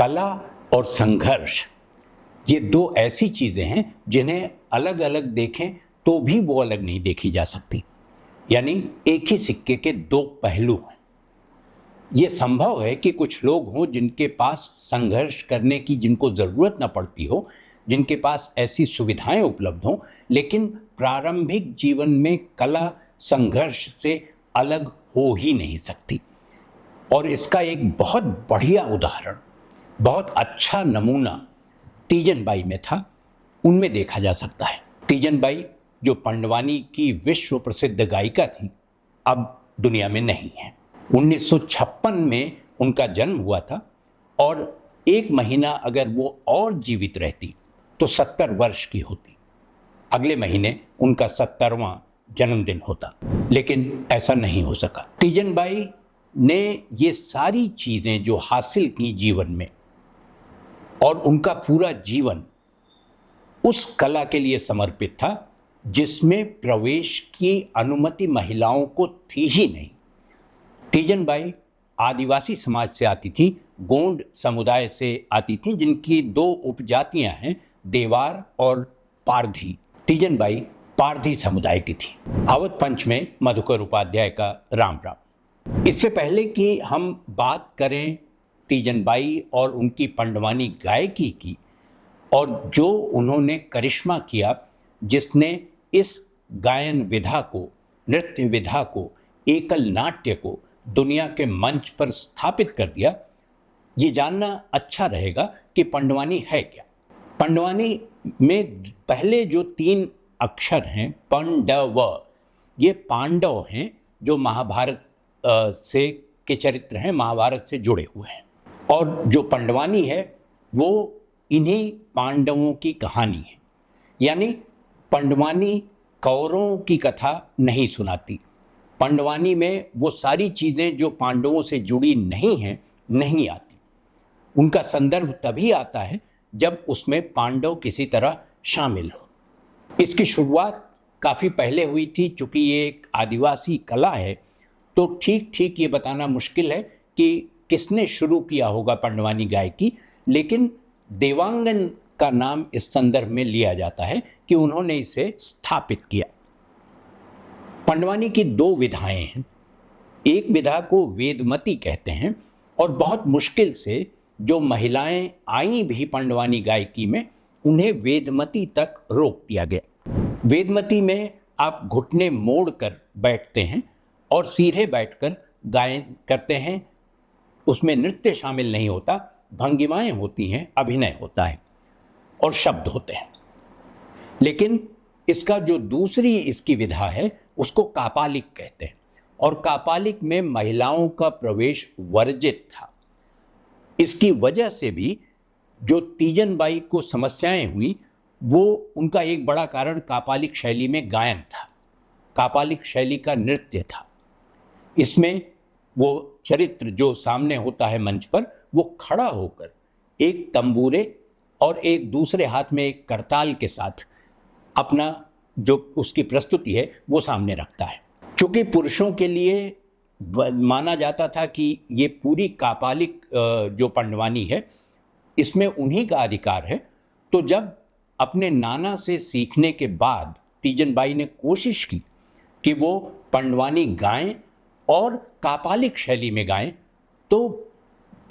कला और संघर्ष ये दो ऐसी चीज़ें हैं जिन्हें अलग अलग देखें तो भी वो अलग नहीं देखी जा सकती। यानी एक ही सिक्के के दो पहलू हैं। ये संभव है कि कुछ लोग हों जिनके पास संघर्ष करने की जिनको ज़रूरत ना पड़ती हो, जिनके पास ऐसी सुविधाएं उपलब्ध हों, लेकिन प्रारंभिक जीवन में कला संघर्ष से अलग हो ही नहीं सकती। और इसका एक बहुत बढ़िया उदाहरण, बहुत अच्छा नमूना तीजन बाई में था, उनमें देखा जा सकता है। तीजन बाई जो पंडवानी की विश्व प्रसिद्ध गायिका थी, अब दुनिया में नहीं है। 1956 में उनका जन्म हुआ था और एक महीना अगर वो और जीवित रहती तो 70 वर्ष की होती। अगले महीने उनका 70वां जन्मदिन होता, लेकिन ऐसा नहीं हो सका। तीजन बाई ने ये सारी चीज़ें जो हासिल की जीवन में, और उनका पूरा जीवन उस कला के लिए समर्पित था जिसमें प्रवेश की अनुमति महिलाओं को थी ही नहीं। तीजन बाई आदिवासी समाज से आती थी, गोंड समुदाय से आती थी, जिनकी दो उपजातियां हैं, देवार और पारधी। तीजन बाई पारधी समुदाय की थी। अवध पंच में मधुकर उपाध्याय का राम राम। इससे पहले कि हम बात करें तीजन बाई और उनकी पंडवानी गायकी की और जो उन्होंने करिश्मा किया जिसने इस गायन विधा को, नृत्य विधा को, एकल नाट्य को दुनिया के मंच पर स्थापित कर दिया, ये जानना अच्छा रहेगा कि पंडवानी है क्या। पंडवानी में पहले जो 3 अक्षर हैं पंडव, ये पांडव हैं जो महाभारत से के चरित्र हैं, महाभारत से जुड़े हुए हैं। और जो पंडवानी है वो इन्हीं पांडवों की कहानी है। यानी पंडवानी कौरवों की कथा नहीं सुनाती। पंडवानी में वो सारी चीज़ें जो पांडवों से जुड़ी नहीं हैं नहीं आती। उनका संदर्भ तभी आता है जब उसमें पांडव किसी तरह शामिल हो। इसकी शुरुआत काफ़ी पहले हुई थी। चूँकि ये एक आदिवासी कला है तो ठीक ठीक ये बताना मुश्किल है कि किसने शुरू किया होगा पंडवानी गायकी, लेकिन देवांगन का नाम इस संदर्भ में लिया जाता है कि उन्होंने इसे स्थापित किया। पंडवानी की 2 विधाएं हैं। एक विधा को वेदमती कहते हैं और बहुत मुश्किल से जो महिलाएं आई भी पंडवानी गायकी में, उन्हें वेदमती तक रोक दिया गया। वेदमती में आप घुटने मोड़ कर बैठते हैं और सीधे बैठकर गायन करते हैं। उसमें नृत्य शामिल नहीं होता, भंगिमाएं होती हैं, अभिनय होता है और शब्द होते हैं। लेकिन इसका जो दूसरी इसकी विधा है उसको कापालिक कहते हैं और कापालिक में महिलाओं का प्रवेश वर्जित था। इसकी वजह से भी जो तीजन बाई को समस्याएं हुई, वो उनका एक बड़ा कारण कापालिक शैली में गायन था, कापालिक शैली का नृत्य था। इसमें वो चरित्र जो सामने होता है मंच पर, वो खड़ा होकर एक तंबूरे और एक दूसरे हाथ में एक करताल के साथ अपना जो उसकी प्रस्तुति है वो सामने रखता है। चूँकि पुरुषों के लिए माना जाता था कि ये पूरी कापालिक जो पंडवानी है इसमें उन्हीं का अधिकार है, तो जब अपने नाना से सीखने के बाद तीजन बाई ने कोशिश की कि वो पंडवानी गाएं और कापालिक शैली में गाएं, तो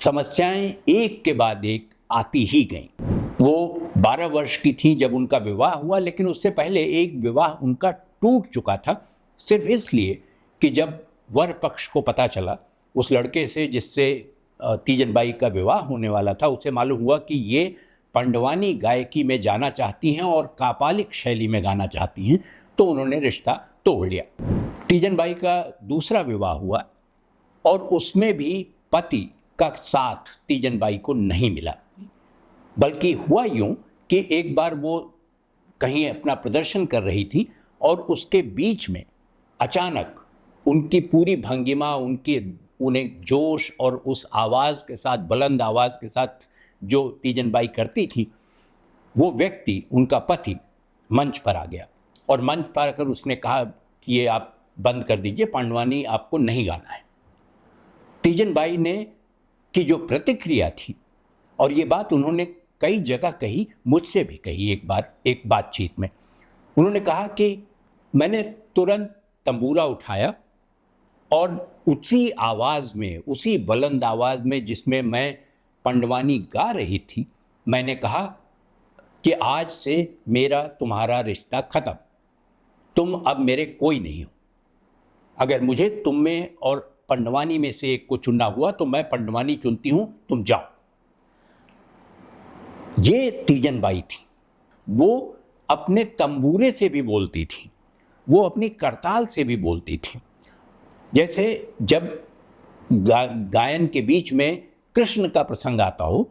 समस्याएं एक के बाद एक आती ही गईं। वो 12 वर्ष की थी जब उनका विवाह हुआ, लेकिन उससे पहले एक विवाह उनका टूट चुका था, सिर्फ इसलिए कि जब वर पक्ष को पता चला उस लड़के से जिससे तीजन बाई का विवाह होने वाला था, उसे मालूम हुआ कि ये पंडवानी गायकी में जाना चाहती हैं और कापालिक शैली में गाना चाहती हैं, तो उन्होंने रिश्ता तोड़ लिया। तीजन बाई का दूसरा विवाह हुआ और उसमें भी पति का साथ तीजन बाई को नहीं मिला। बल्कि हुआ यूं कि एक बार वो कहीं अपना प्रदर्शन कर रही थी और उसके बीच में अचानक उनकी पूरी भंगिमा, उन्हें जोश और उस आवाज़ के साथ, बुलंद आवाज़ के साथ जो तीजन बाई करती थी, वो व्यक्ति, उनका पति, मंच पर आ गया और मंच पर आकर उसने कहा कि ये आप बंद कर दीजिए, पंडवानी आपको नहीं गाना है। तीजन बाई ने की जो प्रतिक्रिया थी और ये बात उन्होंने कई जगह कही, मुझसे भी कही। एक बातचीत में उन्होंने कहा कि मैंने तुरंत तंबूरा उठाया और उसी आवाज़ में, उसी बुलंद आवाज़ में जिसमें मैं पंडवानी गा रही थी, मैंने कहा कि आज से मेरा तुम्हारा रिश्ता खत्म, तुम अब मेरे कोई नहीं हो। अगर मुझे तुम में और पंडवानी में से एक को चुनना हुआ तो मैं पंडवानी चुनती हूं, तुम जाओ। ये तीजन बाई थी। वो अपने तंबूरे से भी बोलती थी, वो अपनी करताल से भी बोलती थी। जैसे जब गायन के बीच में कृष्ण का प्रसंग आता हो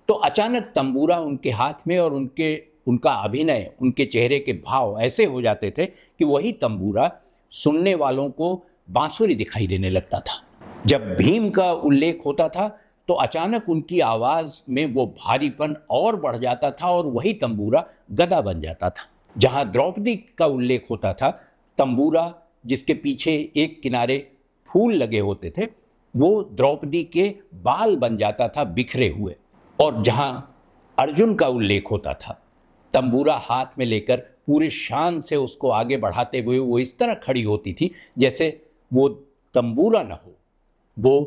तो अचानक तंबूरा उनके हाथ में और उनका अभिनय, उनके चेहरे के भाव ऐसे हो जाते थे कि वही तंबूरा सुनने वालों को बांसुरी दिखाई देने लगता था। जब भीम का उल्लेख होता था तो अचानक उनकी आवाज़ में वो भारीपन और बढ़ जाता था और वही तंबूरा गदा बन जाता था। जहाँ द्रौपदी का उल्लेख होता था, तंबूरा जिसके पीछे एक किनारे फूल लगे होते थे, वो द्रौपदी के बाल बन जाता था बिखरे हुए। और जहाँ अर्जुन का उल्लेख होता था, तंबूरा हाथ में लेकर पूरे शान से उसको आगे बढ़ाते हुए वो इस तरह खड़ी होती थी जैसे वो तंबूरा न हो, वो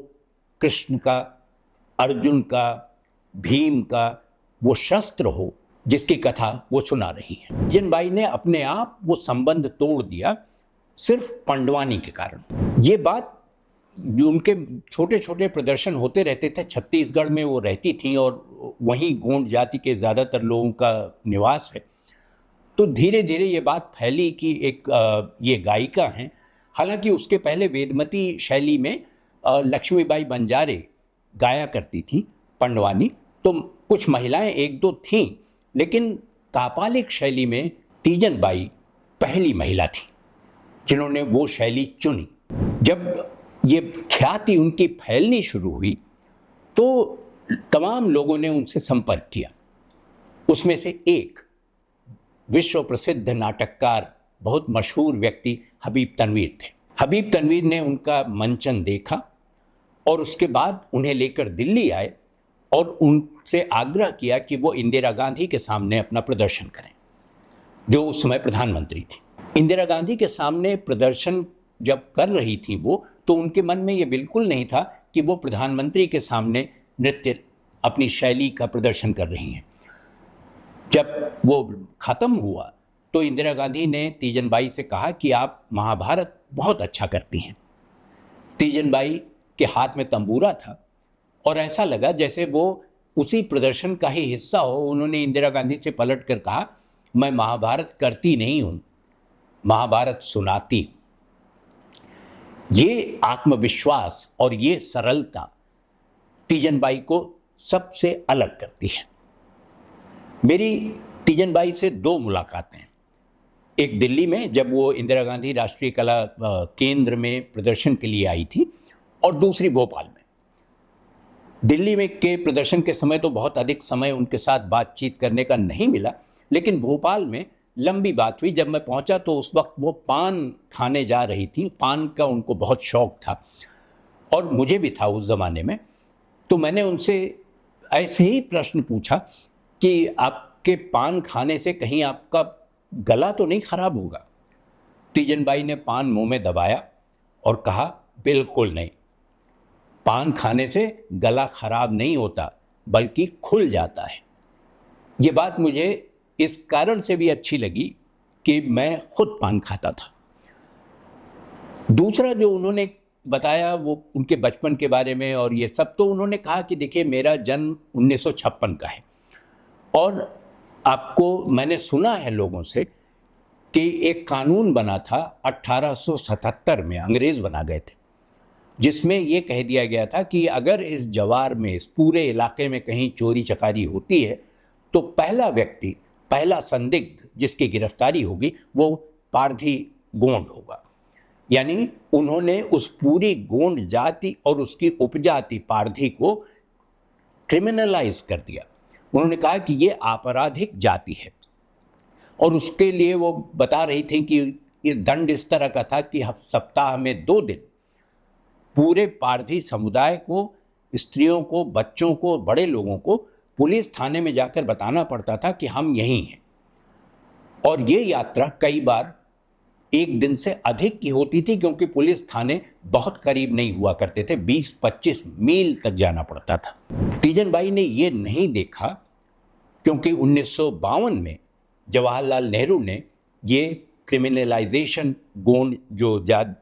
कृष्ण का, अर्जुन का, भीम का वो शस्त्र हो जिसकी कथा वो सुना रही है। जिनबाई ने अपने आप वो संबंध तोड़ दिया सिर्फ पंडवानी के कारण। ये बात, जो उनके छोटे छोटे प्रदर्शन होते रहते थे, छत्तीसगढ़ में वो रहती थी और वहीं गोंड जाति के ज़्यादातर लोगों का निवास है, तो धीरे धीरे ये बात फैली कि ये गायिका हैं। हालांकि उसके पहले वेदमती शैली में लक्ष्मीबाई बंजारे गाया करती थी पंडवानी, तो कुछ महिलाएं एक दो थीं, लेकिन कापालिक शैली में तीजन बाई पहली महिला थी जिन्होंने वो शैली चुनी। जब ये ख्याति उनकी फैलनी शुरू हुई तो तमाम लोगों ने उनसे संपर्क किया। उसमें से एक विश्व प्रसिद्ध नाटककार, बहुत मशहूर व्यक्ति हबीब तनवीर थे। हबीब तनवीर ने उनका मंचन देखा और उसके बाद उन्हें लेकर दिल्ली आए और उनसे आग्रह किया कि वो इंदिरा गांधी के सामने अपना प्रदर्शन करें, जो उस समय प्रधानमंत्री थी। इंदिरा गांधी के सामने प्रदर्शन जब कर रही थी वो, तो उनके मन में ये बिल्कुल नहीं था कि वो प्रधानमंत्री के सामने नृत्य, अपनी शैली का प्रदर्शन कर रही हैं। जब वो ख़त्म हुआ तो इंदिरा गांधी ने तीजन बाई से कहा कि आप महाभारत बहुत अच्छा करती हैं। तीजन बाई के हाथ में तंबूरा था और ऐसा लगा जैसे वो उसी प्रदर्शन का ही हिस्सा हो। उन्होंने इंदिरा गांधी से पलट कर कहा, मैं महाभारत करती नहीं हूँ, महाभारत सुनाती हूँ। ये आत्मविश्वास और ये सरलता तीजन बाई को सबसे अलग करती है। मेरी तीजन बाई से दो मुलाकातें हैं। एक दिल्ली में जब वो इंदिरा गांधी राष्ट्रीय कला केंद्र में प्रदर्शन के लिए आई थी, और दूसरी भोपाल में। दिल्ली में के प्रदर्शन के समय तो बहुत अधिक समय उनके साथ बातचीत करने का नहीं मिला, लेकिन भोपाल में लंबी बात हुई। जब मैं पहुंचा तो उस वक्त वो पान खाने जा रही थी। पान का उनको बहुत शौक था और मुझे भी था उस ज़माने में। तो मैंने उनसे ऐसे ही प्रश्न पूछा कि आपके पान खाने से कहीं आपका गला तो नहीं खराब होगा? तीजन बाई ने पान मुंह में दबाया और कहा, बिल्कुल नहीं, पान खाने से गला खराब नहीं होता बल्कि खुल जाता है। ये बात मुझे इस कारण से भी अच्छी लगी कि मैं खुद पान खाता था। दूसरा जो उन्होंने बताया वो उनके बचपन के बारे में और ये सब, तो उन्होंने कहा कि देखिए, मेरा जन्म 1956 का है और आपको मैंने सुना है लोगों से कि एक कानून बना था 1877 में, अंग्रेज़ बना गए थे, जिसमें ये कह दिया गया था कि अगर इस जवार में, इस पूरे इलाके में कहीं चोरी चकारी होती है तो पहला व्यक्ति, पहला संदिग्ध जिसकी गिरफ्तारी होगी वो पारधी गोंड होगा। यानी उन्होंने उस पूरी गोंड जाति और उसकी उपजाति पारधी को क्रिमिनलाइज कर दिया। उन्होंने कहा कि ये आपराधिक जाति है और उसके लिए वो बता रही थी कि ये दंड इस तरह का था कि सप्ताह में 2 दिन पूरे पारधी समुदाय को, स्त्रियों को, बच्चों को, बड़े लोगों को पुलिस थाने में जाकर बताना पड़ता था कि हम यहीं हैं। और ये यात्रा कई बार एक दिन से अधिक की होती थी, क्योंकि पुलिस थाने बहुत करीब नहीं हुआ करते थे, 20-25 मील तक जाना पड़ता था। तीजन बाई ने ये नहीं देखा, क्योंकि 1952 में जवाहरलाल नेहरू ने ये क्रिमिनलाइजेशन गोंड जो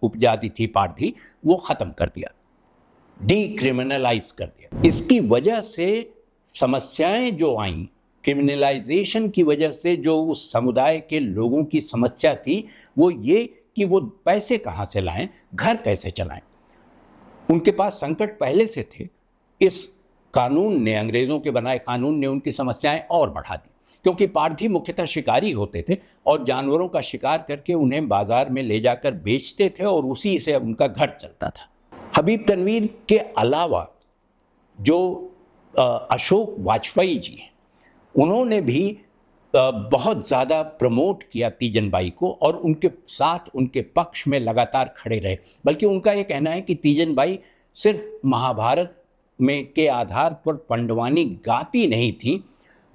उपजाति थी पारधी, वो ख़त्म कर दिया, डीक्रिमिनलाइज कर दिया। इसकी वजह से समस्याएं जो आईं, क्रिमिनलाइजेशन की वजह से जो उस समुदाय के लोगों की समस्या थी, वो ये कि वो पैसे कहाँ से लाएं, घर कैसे चलाएं। उनके पास संकट पहले से थे। इस कानून ने, अंग्रेज़ों के बनाए कानून ने उनकी समस्याएं और बढ़ा दी, क्योंकि पारधी मुख्यतः शिकारी होते थे और जानवरों का शिकार करके उन्हें बाजार में ले जाकर बेचते थे और उसी से उनका घर चलता था। हबीब तनवीर के अलावा जो अशोक वाजपेयी जी हैं, उन्होंने भी बहुत ज़्यादा प्रमोट किया तीजन बाई को और उनके साथ, उनके पक्ष में लगातार खड़े रहे। बल्कि उनका ये कहना है कि तीजन बाई सिर्फ महाभारत में के आधार पर पंडवानी गाती नहीं थी,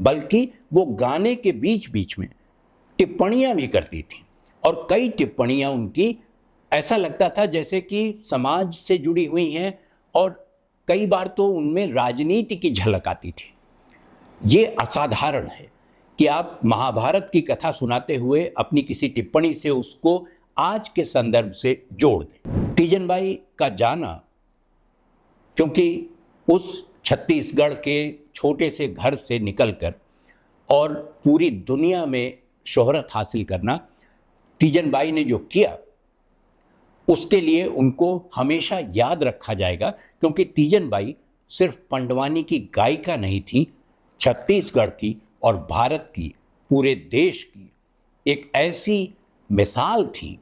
बल्कि वो गाने के बीच बीच में टिप्पणियाँ भी करती थी। और कई टिप्पणियाँ उनकी ऐसा लगता था जैसे कि समाज से जुड़ी हुई हैं, और कई बार तो उनमें राजनीति की झलक आती थी। ये असाधारण है कि आप महाभारत की कथा सुनाते हुए अपनी किसी टिप्पणी से उसको आज के संदर्भ से जोड़ दें। तीजन बाई का जाना, क्योंकि उस छत्तीसगढ़ के छोटे से घर से निकलकर और पूरी दुनिया में शोहरत हासिल करना, तीजन बाई ने जो किया उसके लिए उनको हमेशा याद रखा जाएगा, क्योंकि तीजन बाई सिर्फ पंडवानी की गायिका नहीं थी, छत्तीसगढ़ की और भारत की, पूरे देश की एक ऐसी मिसाल थी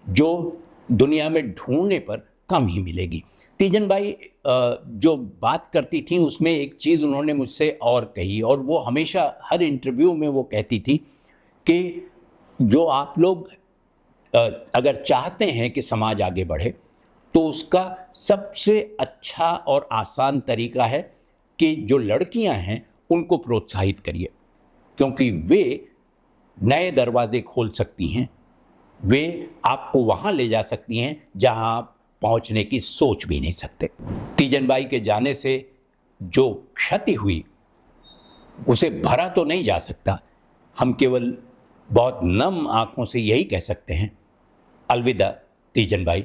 जो दुनिया में ढूंढने पर कम ही मिलेगी। तीजन बाई जो बात करती थी उसमें एक चीज़ उन्होंने मुझसे और कही, और वो हमेशा हर इंटरव्यू में वो कहती थी कि जो आप लोग अगर चाहते हैं कि समाज आगे बढ़े, तो उसका सबसे अच्छा और आसान तरीका है कि जो लड़कियां हैं उनको प्रोत्साहित करिए, क्योंकि वे नए दरवाजे खोल सकती हैं, वे आपको वहाँ ले जा सकती हैं जहाँ आप पहुँचने की सोच भी नहीं सकते। तीजन बाई के जाने से जो क्षति हुई उसे भरा तो नहीं जा सकता। हम केवल बहुत नम आँखों से यही कह सकते हैं, अलविदा तीजन बाई।